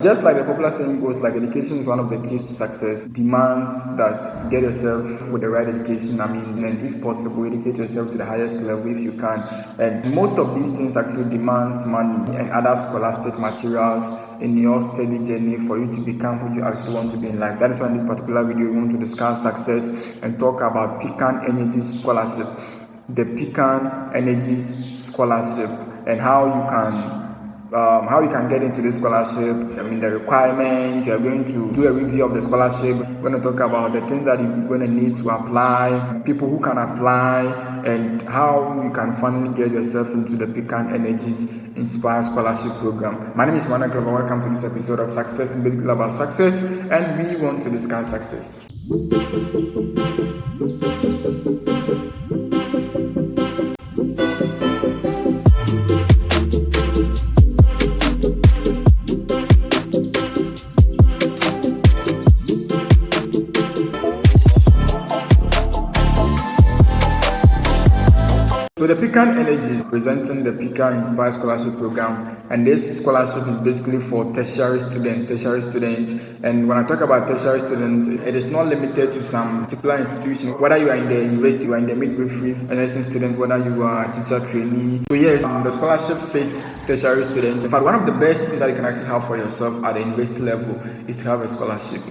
Just like the popular saying goes, like education is one of the keys to success, demands that get yourself with the right education. And if possible, educate yourself to the highest level if you can. And most of these things actually demands money and other scholastic materials in your study journey for you to become who you actually want to be in life. That is why in this particular video we want to discuss success and talk about Pecan Energies Scholarship, the Pecan Energies Scholarship, and how you can get into this scholarship. The requirements. You are going to do a review of the scholarship. We're going to talk about the things that you're going to need to apply, people who can apply, and how you can finally get yourself into the Pecan Energies Inspire Scholarship Program. My name is Mana Glover. Welcome to this episode of Success, basically about success, and we want to discuss success. So the Pecan Energies presenting the Pecan Inspire Scholarship Program, and this scholarship is basically for tertiary student. And when I talk about tertiary student, it is not limited to some particular institution. Whether you are in the university, you are in the midwifery, a nursing student, whether you are a teacher trainee. So yes, the scholarship fits tertiary students. In fact, one of the best things that you can actually have for yourself at the university level is to have a scholarship.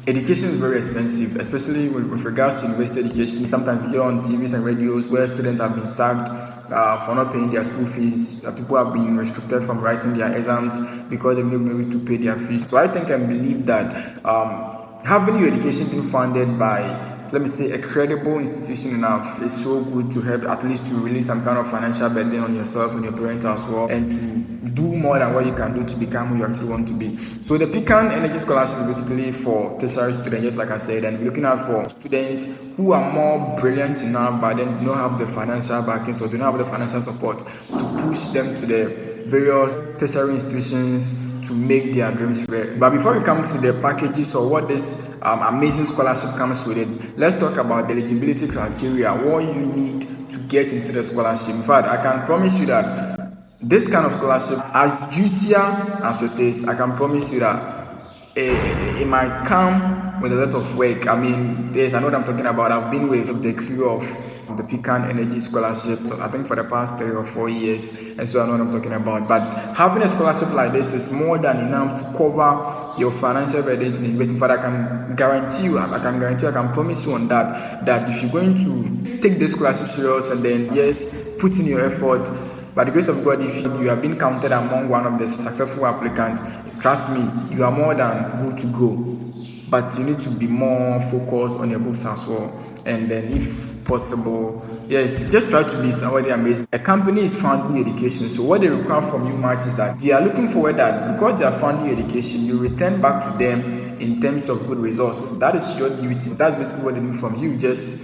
Education is very expensive, especially with regards to university education. Sometimes you hear on TVs and radios where students have been sacked for not paying their school fees. People have been restricted from writing their exams because they've not been able to pay their fees. So I think and believe that having your education being funded by, let me say, a credible institution enough is so good to help at least to release some kind of financial burden on yourself and your parents as well, and to do more than what you can do to become who you actually want to be. So the Pecan Energy Scholarship is basically for tertiary students, just like I said, and we're looking out for students who are more brilliant enough but then do not have the financial backing, so do not have the financial support to push them to the various tertiary institutions to make their dreams real. But before we come to the packages or what this amazing scholarship comes with it, let's talk about the eligibility criteria, what you need to get into the scholarship. In fact, I can promise you that this kind of scholarship, as juicier as it is, I can promise you that it might come with a lot of work. I know what I'm talking about. I've been with the crew of the Pecan Energy Scholarship, I think for the past 3 or 4 years, and so I know what I'm talking about. But having a scholarship like this is more than enough to cover your financial burdens in investing. In fact, I can promise you on that if you're going to take this scholarship serious and then put in your effort, by the grace of God, if you have been counted among one of the successful applicants, trust me, you are more than good to go. But you need to be more focused on your books as well. And then if possible, just try to be somebody amazing. A company is funding your education, so what they require from you much is that they are looking forward that because they are funding your education, you return back to them in terms of good results. So that is your duty. That's basically what they need from you. Just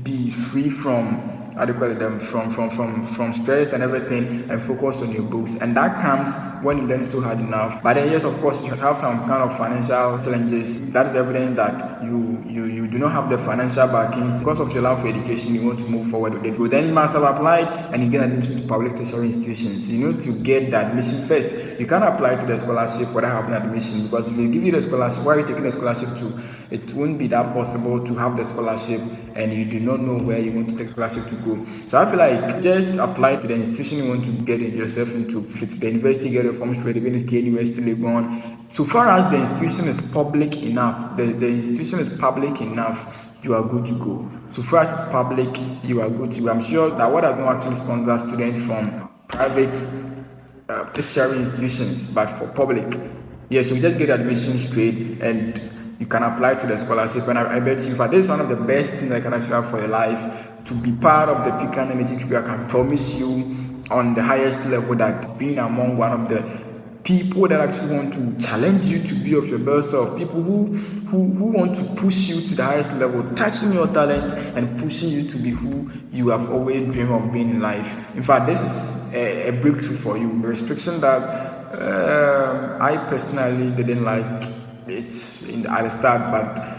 be free from from stress and everything, and focus on your books. And that comes when you learn so hard enough. But then yes, of course, you should have some kind of financial challenges. That is evident that you do not have the financial backings. Because of your love for education, you want to move forward with it. But then you must have applied and you get admission to public tertiary institutions. You need to get the admission first. You can't apply to the scholarship without having admission, because if they give you the scholarship, where are you taking the scholarship to? It won't be that possible to have the scholarship and you do not know where you want to take scholarship to go. So I feel like just apply to the institution you want to get yourself into. If it's the university, get your forms ready. When it's KNU University, Legon. So far as the institution is public enough, you are good to go. So far as it's public, you are good to go. I'm sure that what does not actually sponsor students from private tertiary institutions, but for public. So you just get admission straight and you can apply to the scholarship. And I bet you, this is one of the best things I can actually have for your life. To be part of the Pecan Energy Crew, I can promise you on the highest level that being among one of the people that actually want to challenge you to be of your best self, people who want to push you to the highest level, touching your talent and pushing you to be who you have always dreamed of being in life. In fact, this is a breakthrough for you. The restriction that I personally didn't like it at the start, but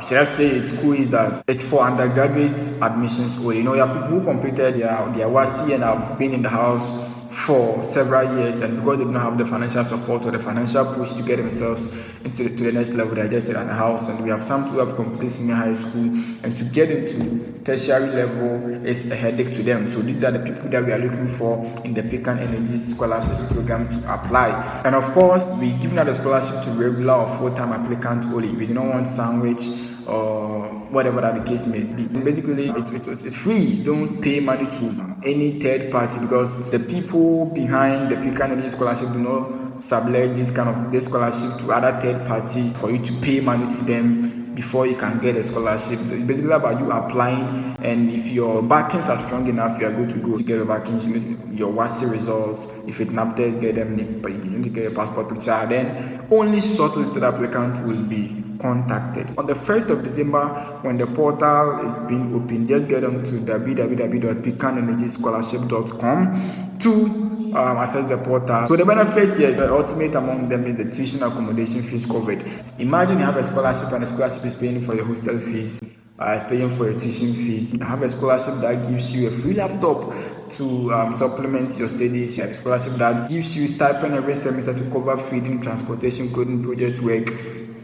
should I say it's cool, is that it's for undergraduate admissions only. You have people who completed their WASI and have been in the house for several years, and because they don't have the financial support or the financial push to get themselves into to the next level, they're just at the house. And we have some who have completed senior high school, and to get into tertiary level is a headache to them. So these are the people that we are looking for in the Pecan Energies Scholarship program to apply. And of course, we giving out the scholarship to regular or full-time applicants only. We do not want sandwich or whatever that the case may be. Basically, it's free. Don't pay money to any third party, because the people behind the Pecan Energy Scholarship do not sublet this scholarship to other third party for you to pay money to them before you can get a scholarship. So it's basically about you applying, and if your backings are strong enough, you are good to go to get your backings, your WASI results. If it's NAPTES, get them. But you need to get your passport picture. Then only shortlisted applicants will be contacted. On the 1st of December, when the portal is being opened, just get on to www.pecanenergiescholarship.com to access the portal. So the benefit here, the ultimate among them, is the tuition accommodation fees covered. Imagine you have a scholarship and the scholarship is paying for your hostel fees, paying for your tuition fees. You have a scholarship that gives you a free laptop to supplement your studies. You have a scholarship that gives you stipend every semester to cover feeding, transportation, clothing, project work.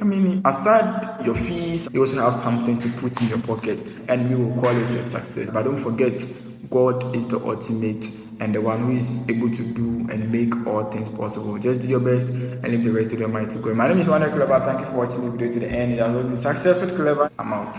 I mean, aside your fees, you also have something to put in your pocket, and we will call it a success. But don't forget, God is the ultimate and the one who is able to do and make all things possible. Just do your best and leave the rest to the Almighty God. My name is Manuel Clever. Thank you for watching the video to the end. It has been success with Clever. I'm out.